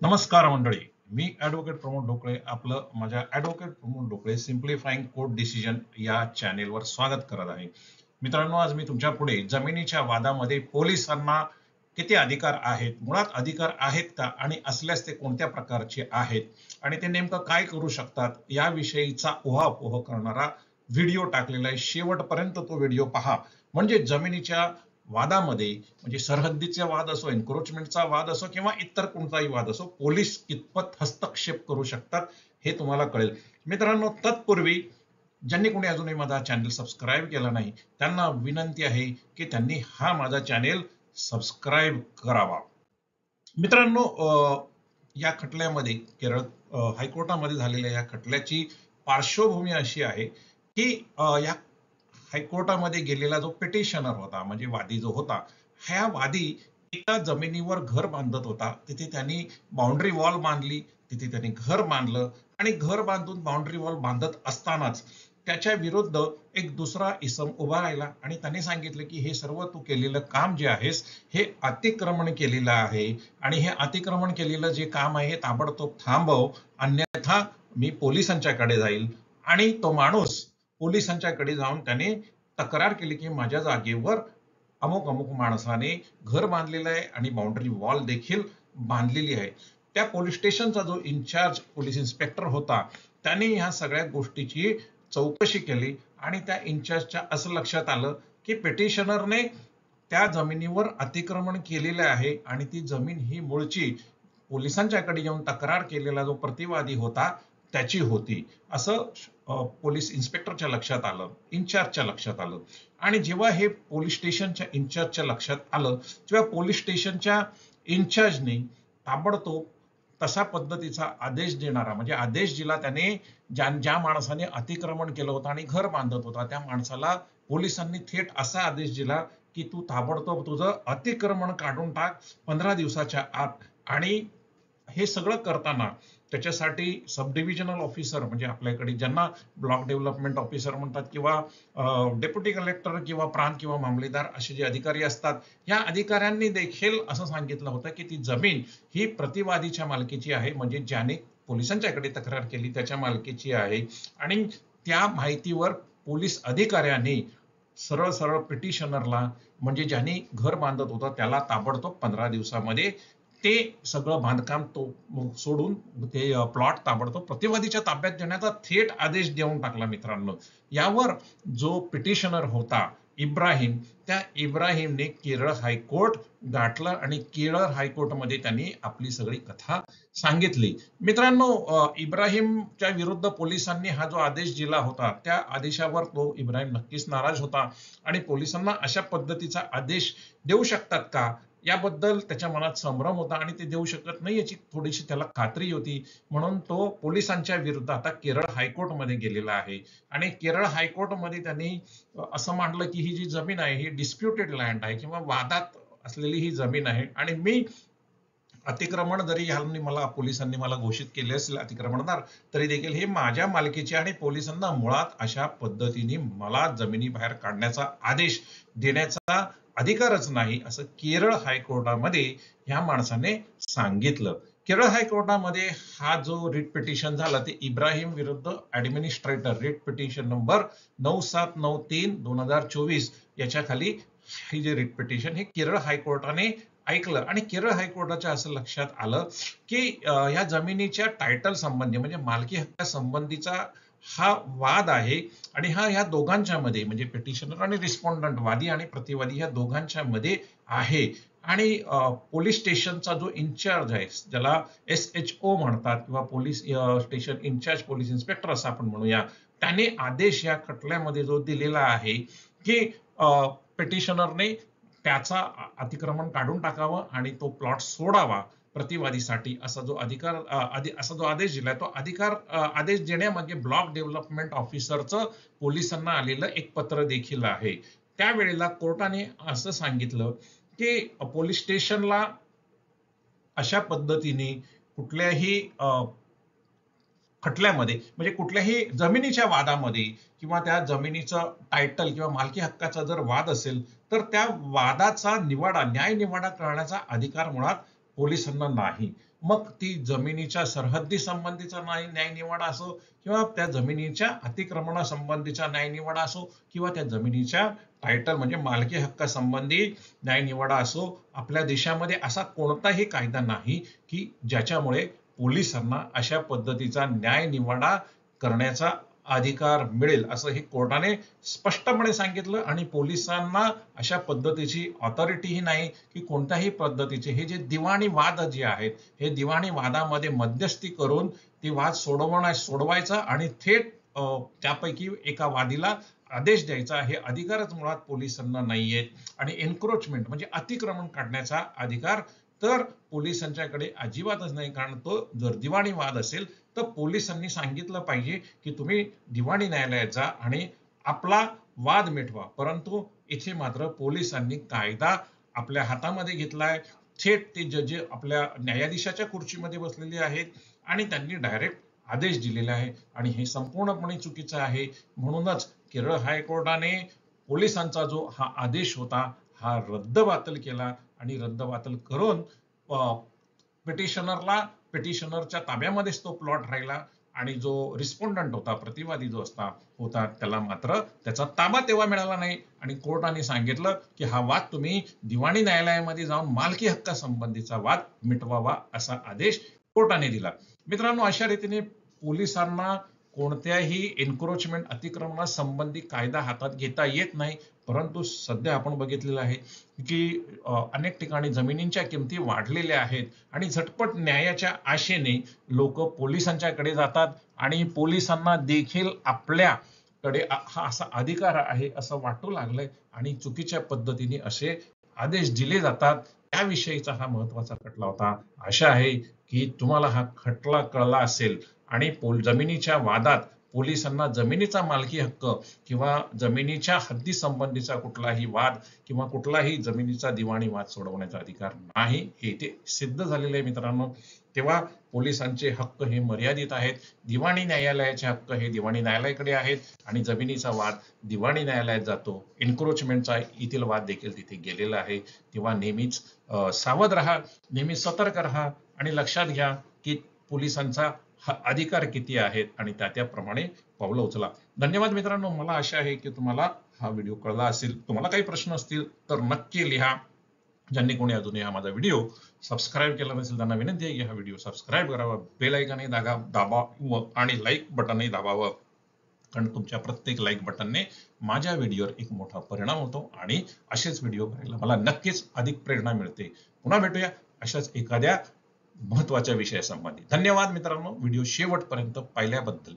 नमस्कार मंडळी, मी ॲडव्होकेट प्रमोद ढोकळे आपलं माझ्या ॲडव्होकेट प्रमोद ढोकळे सिम्प्लिफाईंग कोर्ट डिसिजन या चॅनेलवर स्वागत करत आहे. मित्रांनो, आज मी तुमच्या पुढे जमिनीच्या वादामध्ये पोलिसांना किती अधिकार आहेत, मुळात अधिकार आहेत का आणि असल्यास ते कोणत्या प्रकारचे आहेत आणि ते नेमकं काय करू शकतात याविषयीचा उहापोह करणारा व्हिडिओ टाकलेला आहे. शेवटपर्यंत तो व्हिडिओ पहा, म्हणजे जमिनीच्या वादामध्ये म्हणजे सरहद्दीचा वाद असो, एन्क्रोचमेंटचा वाद असो किंवा इतर कोणताही वाद असो, पोलीस कितपत हस्तक्षेप करू शकतात हे तुम्हाला कळेल. मित्रांनो, तत्पूर्वी ज्यांनी कोणी अजूनही माझा चॅनल सबस्क्राईब केला नाही त्यांना विनंती आहे की त्यांनी हा माझा चॅनल सबस्क्राईब करावा. मित्रांनो, या खटल्यामध्ये केरळ हायकोर्टामध्ये झालेल्या या खटल्याची पार्श्वभूमी अशी आहे की या हायकोर्टामध्ये गेलेला जो पिटिशनर होता म्हणजे वादी जो होता, ह्या वादी एका जमिनीवर घर बांधत होता. तिथे त्यांनी बाउंड्री वॉल बांधली, तिथे त्यांनी घर बांधलं आणि घर बांधून बाउंड्री वॉल बांधत असतानाच त्याच्या विरुद्ध एक दुसरा इसम उभा राहिला आणि त्याने सांगितलं की हे सर्व तू केलेलं काम जे आहेस हे अतिक्रमण केलेलं आहे आणि हे अतिक्रमण केलेलं जे काम आहे हे ताबडतोब थांबव, अन्यथा मी पोलिसांच्याकडे जाईल. आणि तो माणूस पोलिसांच्याकडे जाऊन त्याने तक्रार केली की माझ्या जागेवर अमुक अमुक माणसाने घर बांधलेलं आहे आणि बाउंड्री वॉल देखील बांधलेली आहे. त्या पोलीस स्टेशनचा जो इन्चार्ज पोलीस इन्स्पेक्टर होता त्याने ह्या सगळ्या गोष्टीची चौकशी केली आणि त्या इन्चार्जच्या असं लक्षात आलं की पिटिशनरने त्या जमिनीवर अतिक्रमण केलेलं आहे आणि ती जमीन ही मूळची पोलिसांच्याकडे येऊन तक्रार केलेला जो प्रतिवादी होता त्याची होती, असं पोलीस इन्स्पेक्टरच्या लक्षात आलं, इन्चार्जच्या लक्षात आलं. आणि जेव्हा हे पोलीस स्टेशनच्या इन्चार्जच्या लक्षात आलं तेव्हा पोलीस स्टेशनच्या इन्चार्जने ताबडतोब तसा पद्धतीचा आदेश देणारा म्हणजे आदेश दिला त्याने, ज्या माणसाने अतिक्रमण केलं होतं आणि घर बांधत होता त्या माणसाला पोलिसांनी थेट असा आदेश दिला की तू ताबडतोब तुझं अतिक्रमण काढून टाक 15 दिवसाच्या आत. आणि हे सगळं करताना त्याच्यासाठी सब डिव्हिजनल ऑफिसर म्हणजे आपल्याकडे ज्यांना ब्लॉक डेव्हलपमेंट ऑफिसर म्हणतात किंवा डेप्युटी कलेक्टर किंवा प्रांत किंवा मामलेदार असे जे अधिकारी असतात, या अधिकाऱ्यांनी देखील असं सांगितलं होतं की ती जमीन ही प्रतिवादीच्या मालकीची आहे, म्हणजे ज्याने पोलिसांच्याकडे तक्रार केली त्याच्या मालकीची आहे. आणि त्या माहितीवर पोलीस अधिकाऱ्यांनी सरळ सरळ पिटिशनरला म्हणजे ज्यांनी घर बांधत होता त्याला ताबडतोब 15 दिवसामध्ये ते सगळं बांधकाम तो सोडून ते प्लॉट ताबडतोब प्रतिवादीच्या ताब्यात देण्याचा थेट आदेश देऊन टाकला. मित्रांनो, यावर जो पिटिशनर होता इब्राहिम, त्या इब्राहिमने केरळ हायकोर्ट गाठलं आणि केरळ हायकोर्टमध्ये त्यांनी आपली सगळी कथा सांगितली. मित्रांनो, इब्राहिमच्या विरुद्ध पोलिसांनी हा जो आदेश दिला होता त्या आदेशावर तो इब्राहिम नक्कीच नाराज होता आणि पोलिसांना अशा पद्धतीचा आदेश देऊ शकतात का याबद्दल त्याच्या मनात संभ्रम होता आणि ते देऊ शकत नाही याची थोडीशी त्याला खात्री होती. म्हणून तो पोलिसांच्या विरुद्ध आता केरळ हायकोर्टमध्ये गेलेला आहे आणि केरळ हायकोर्टमध्ये त्यांनी असं मांडलं की ही जी जमीन आहे ही डिस्प्युटेड लँड आहे किंवा वादात असलेली ही जमीन आहे आणि मी अतिक्रमण जरी ह्यांनी मला पोलिसांनी मला घोषित केले असेल अतिक्रमणदार, तरी देखील हे माझ्या मालकीचे आणि पोलिसांना मुळात अशा पद्धतीने मला जमिनी बाहेर काढण्याचा आदेश देण्याचा अधिकारच नाही, असं केरळ हायकोर्टामध्ये ह्या माणसाने सांगितलं. केरळ हायकोर्टामध्ये हा जो रिट पिटिशन झाला ते इब्राहिम विरुद्ध ऍडमिनिस्ट्रेटर रिट पिटिशन नंबर 9793/2024 याच्या खाली ही जे रिट पिटिशन हे केरळ हायकोर्टाने ऐकलं आणि केरळ हायकोर्टाच्या असं लक्षात आलं की या जमिनीच्या टायटल संबंधी म्हणजे मालकी हक्का संबंधीचा हा वाद आहे आणि हा ह्या दोघांच्या मध्ये म्हणजे पिटिशनर आणि रिस्पॉन्डंट वादी आणि प्रतिवादी ह्या दोघांच्या मध्ये आहे. आणि पोलीस स्टेशनचा जो इन्चार्ज आहे ज्याला SHO म्हणतात किंवा police station in-charge police inspector असं आपण म्हणूया, त्याने आदेश या खटल्यामध्ये जो दिलेला आहे की पिटिशनरने त्याचा अतिक्रमण काढून टाकावं आणि तो प्लॉट सोडावा प्रतिवादीसाठी, असा जो अधिकार असा जो आदेश दिलाय तो आदेश देण्यामागे ब्लॉक डेव्हलपमेंट ऑफिसरचं पोलिसांना आलेलं एक पत्र देखील आहे. त्यावेळेला कोर्टाने असं सांगितलं की पोलीस स्टेशनला अशा पद्धतीने कुठल्याही खटल्यामध्ये म्हणजे कुठल्याही जमिनीच्या वादामध्ये किंवा त्या जमिनीचं टायटल किंवा मालकी हक्काचा जर वाद असेल तर त्या वादाचा निवाडा न्याय निवाडा करण्याचा अधिकार मुळात पोलिसांना नाही. मग ती जमिनीच्या सरहद्दी संबंधीचा न्याय निवाडा असो किंवा त्या जमिनीच्या अतिक्रमणासंबंधीचा न्याय निवाडा असो किंवा त्या जमिनीच्या टायटल म्हणजे मालकी हक्का संबंधी न्याय निवाडा असो, आपल्या देशामध्ये असा कोणताही कायदा नाही की ज्याच्यामुळे पोलिसांना अशा पद्धतीचा न्याय निवाडा करण्याचा अधिकार मिळेल असं हे कोर्टाने स्पष्टपणे सांगितलं. आणि पोलिसांना अशा पद्धतीची ऑथॉरिटीही नाही की कोणत्याही पद्धतीचे हे जे दिवाणी वाद जे आहेत, हे दिवाणी वादामध्ये मध्यस्थी करून ते वाद सोडवायचा आणि थेट त्यापैकी एका वादीला आदेश द्यायचा हे अधिकारच मुळात पोलिसांना नाहीये. आणि एन्क्रोचमेंट म्हणजे अतिक्रमण काढण्याचा अधिकार तर पोलिसांच्याकडे अजिबातच नाही. कारण तो जर दिवाणी वाद असेल तर पोलिसांनी सांगितलं पाहिजे की तुम्ही दिवाणी न्यायालयात जा आणि आपला वाद मिटवा. परंतु इथे मात्र पोलिसांनी कायदा आपल्या हातामध्ये घेतलाय. थेट ते जज आपल्या न्यायाधीशाच्या खुर्चीमध्ये बसलेले आहेत आणि त्यांनी डायरेक्ट आदेश दिलेला आहे आणि हे संपूर्णपणे चुकीचं आहे. म्हणूनच केरळ हायकोर्टाने पोलिसांचा जो हा आदेश होता हा रद्दबातल केला आणि रद्दबातल करून पिटिशनरच्या ताब्यामध्येच तो प्लॉट राहिला आणि जो रिस्पोंडंट होता, प्रतिवादी जो होता त्याला मात्र त्याचा ताबा तेव्हा मिळाला नाही. आणि कोर्टाने सांगितलं की हा वाद तुम्ही दिवाणी न्यायालयामध्ये जाऊन मालकी हक्का संबंधीचा वाद मिटवावा असा आदेश कोर्टाने दिला. मित्रांनो, अशा रीतीने पोलिसांना कोणत्याही एन्क्रोचमेंट अतिक्रमणासंबंधी कायदा हातात घेता येत नाही. परंतु सध्या आपण बघितलेलं आहे की अनेक ठिकाणी जमिनींच्या किमती वाढलेल्या आहेत आणि झटपट न्यायाच्या आशेने लोक पोलिसांच्याकडे जातात आणि पोलिसांना देखील आपल्याकडे हा असा अधिकार आहे असं वाटू लागलंय आणि चुकीच्या पद्धतीने असे आदेश दिले जातात. त्याविषयीचा हा महत्वाचा खटला होता. आशा आहे की तुम्हाला हा खटला कळला असेल आणि जमिनीच्या वादात पोलिसांना जमिनीचा मालकी हक्क किंवा जमिनीच्या हद्दी संबंधीचा कुठलाही वाद किंवा कुठलाही जमिनीचा दिवाणी वाद सोडवण्याचा अधिकार नाही हे इथे सिद्ध झालेलं आहे. मित्रांनो, तेव्हा पोलिसांचे हक्क हे मर्यादित आहेत. दिवाणी न्यायालयाचे हक्क हे दिवाणी न्यायालयाकडे आहेत आणि जमिनीचा वाद दिवाणी न्यायालयात जातो. एन्क्रोचमेंटचा इथील वाद देखील तिथे गेलेला आहे. तेव्हा नेहमीच सावध राहा, नेहमी सतर्क राहा आणि लक्षात घ्या की पोलिसांचा अधिकार किती आहेत आणि त्याप्रमाणे पावलं उचला. धन्यवाद मित्रांनो. मला आशा आहे की तुम्हाला हा व्हिडिओ कळला असेल. तुम्हाला काही प्रश्न असतील तर नक्की लिहा. ज्यांनी कोणी अजूनही हा माझा व्हिडिओ सबस्क्राईब केला नसेल त्यांना विनंती आहे की हा व्हिडिओ सबस्क्राईब करावा, बेल आयकॉनही दाबावं आणि लाईक बटनही दाबावं. कारण तुमच्या प्रत्येक लाईक बटनने माझ्या व्हिडिओवर एक मोठा परिणाम होतो आणि असेच व्हिडिओ करायला मला नक्कीच अधिक प्रेरणा मिळते. पुन्हा भेटूया अशाच एखाद्या महत्वाच्या विषयासंबंधी. धन्यवाद मित्रांनो, व्हिडिओ शेवटपर्यंत पाहिल्याबद्दल.